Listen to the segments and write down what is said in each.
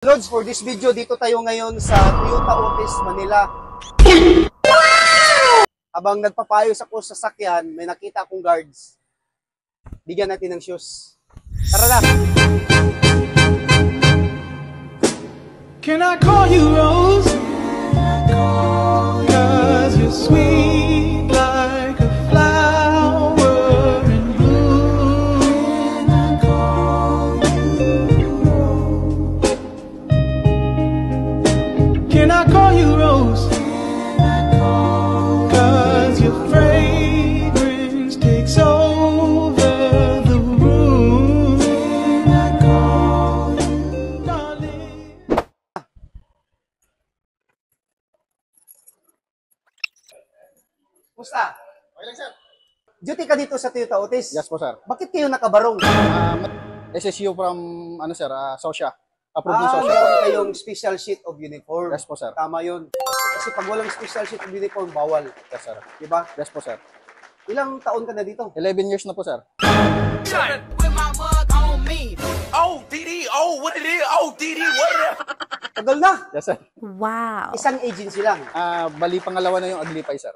Lods, for this video, dito tayo ngayon sa Toyota Otis, Manila. Habang nagpapayos ako sa sakyan, may nakita akong guards. Bigyan natin ng shoes. Tara na! Can I call you Rose? Cause you're sweet like a flower in bloom. Can I call you Rose? Cause your fragrance takes over the room. Darling. Musta? Okay lang, sir. Duty ka dito sa Toyota Otis? Yes po, sir. Bakit kayo nakabarong? SSU from, sir, Sosya. Approved ng Sosya. Meron kayong special sheet of uniform. Yes po, sir. Tama yun. Kasi pag walang special sheet of uniform, bawal. Yes, sir. Diba? Yes po, sir. Ilang taon ka na dito? 11 years na po, sir. With my mug on me. Oh, DD, oh, what it is? Oh, DD, what it is? Tagal na! Yes, sir. Wow. Isang agency lang. Bali, pangalawa na yung Aglipay, sir.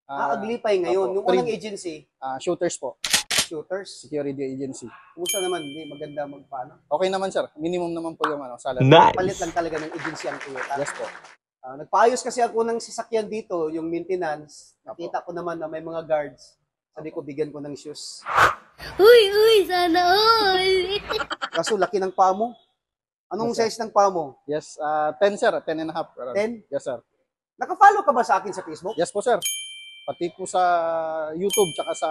Aglipay ngayon. Opo. Yung unang agency, Shooters po. shooters. Security agency. Kumusta naman? Hindi maganda magpaano? Okay naman, sir. Minimum naman po yung salary. Palit lang talaga ng agency ang Toyota. Yes po. Nagpaayos kasi ako ng sasakyan dito, yung maintenance. Nakita ko naman na may mga guards. Sabi ko, bigyan ko ng shoes. Uy, sana all. Kaso, laki ng paa mo. Anong Yes, sir. size ng paa mo? Yes, 10, sir. 10 and a half. 10? Yes, sir. Naka-follow ka ba sa akin sa Facebook? Yes po, sir. Pati po sa YouTube, tsaka sa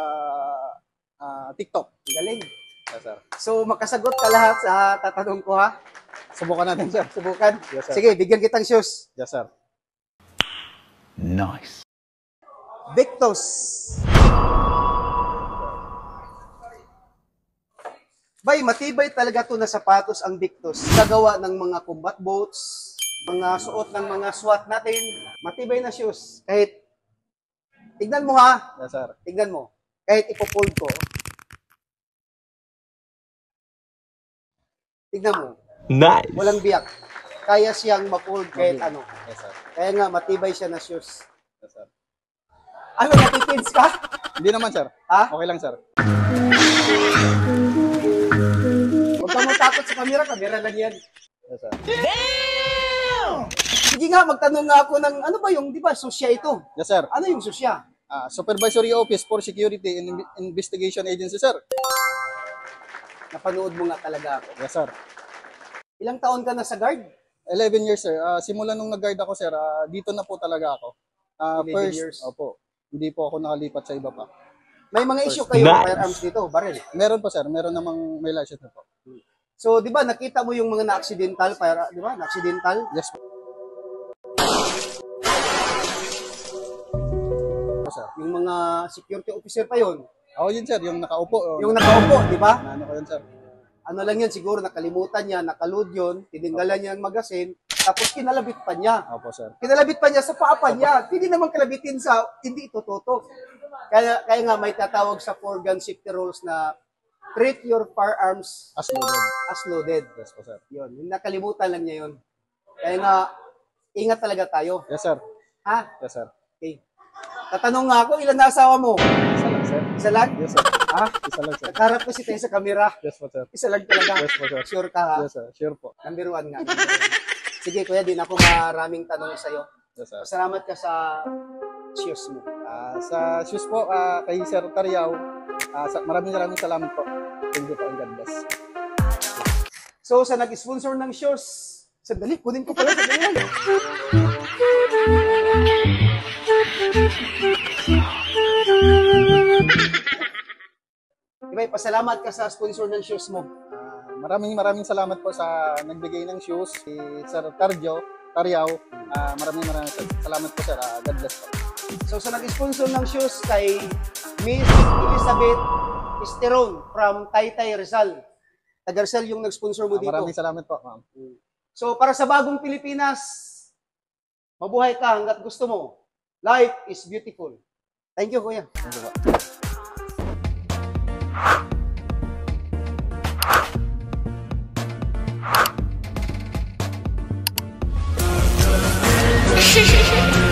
TikTok. Galing. Yes, sir. So, makasagot ka lahat sa tatanong ko, ha? Subukan natin, sir. Subukan. Yes, sir. Sige, bigyan kitang shoes. Yes, sir. Victus. Bay, matibay talaga to na sapatos ang Victus. Gagawa ng mga combat boots, mga suot ng mga SWAT natin. Matibay na shoes. Kahit, tignan mo ha, Yes, sir. tignan mo. Kahit ipopold ko. Tignan mo. Nice. Walang biyak. Kaya siyang ma-fold kahit ano. Yes, sir. Kaya nga, matibay siya na shoes. Yes, sir. Ano, natipins ka? Hindi naman, sir. Ha? Okay lang, sir. Huwag kang matakot sa camera lang yan. Yes, sir. Sige nga, magtanong nga ako ng, ano ba yung, di ba, susya ito? Yes, sir. Ano yung susya? Supervisory Office for Security and Investigation Agency, sir. Napanood mo nga talaga ako. Yes, sir. Ilang taon ka na sa guard? 11 years, sir. Simula nung nag-guard ako, sir, dito na po talaga ako. 11 years. Opo. Hindi po ako nakalipat sa iba pa. May mga issue kayo Nice. firearms dito, baril. Meron po, sir. Meron namang may license na po. So, di ba, nakita mo yung mga na-accidental, di ba, na-accidental? Yes po. Sir. Yung mga security officer pa yon. Yun, sir. Yung nakaupo. Yung nakaupo, di ba? Ano ko yun, sir? Ano lang yan, siguro nakalimutan niya, nakaload yun, tininggalan niya ng magasin, tapos kinalabit pa niya. Opo, sir. Kinalabit pa niya sa paa niya. Hindi naman kalabitin sa, hindi ito toto. Kaya nga may tatawag sa 4-gun safety rules na treat your firearms As loaded. as loaded. Yes po, sir. Yun, yung nakalimutan lang niya yun. Kaya nga, ingat talaga tayo. Yes, sir. Ha? Yes, sir. Okay. Tatanong nga ako, ilan na asawa mo? Isa lang, sir. Isa lang? Yes, sir. Ha? Isa lang, sir. Nagharap ko si Tay sa camera. Yes po, sir. Isa lang talaga. Yes po, sir. Sure ka ha? Yes, sir. Sure po. Number 1 nga. Number one. Sige, kuya, din ako maraming tanong sa'yo. Yes, sir. Salamat ka sa shoes mo. Sa shoes po, kay Sir Tariao, maraming salamat po. Thank you po, and God bless. So, sa nag-sponsor ng shoes, sandali, kunin ko pala sa ganyan. Diba, pasalamat ka sa sponsor ng shoes mo. Maraming salamat po sa nagbigay ng shoes, si Sir Tariao. Maraming salamat po, sir. God bless po. So, sa nag-sponsor ng shoes kay Miss Elizabeth Esteron from Taytay Rizal. Taga Rizal yung nag-sponsor mo dito. Maraming salamat po, ma'am. So, para sa bagong Pilipinas, mabuhay ka hanggat gusto mo. Life is beautiful. Thank you, kuya. Thank you po. Rose.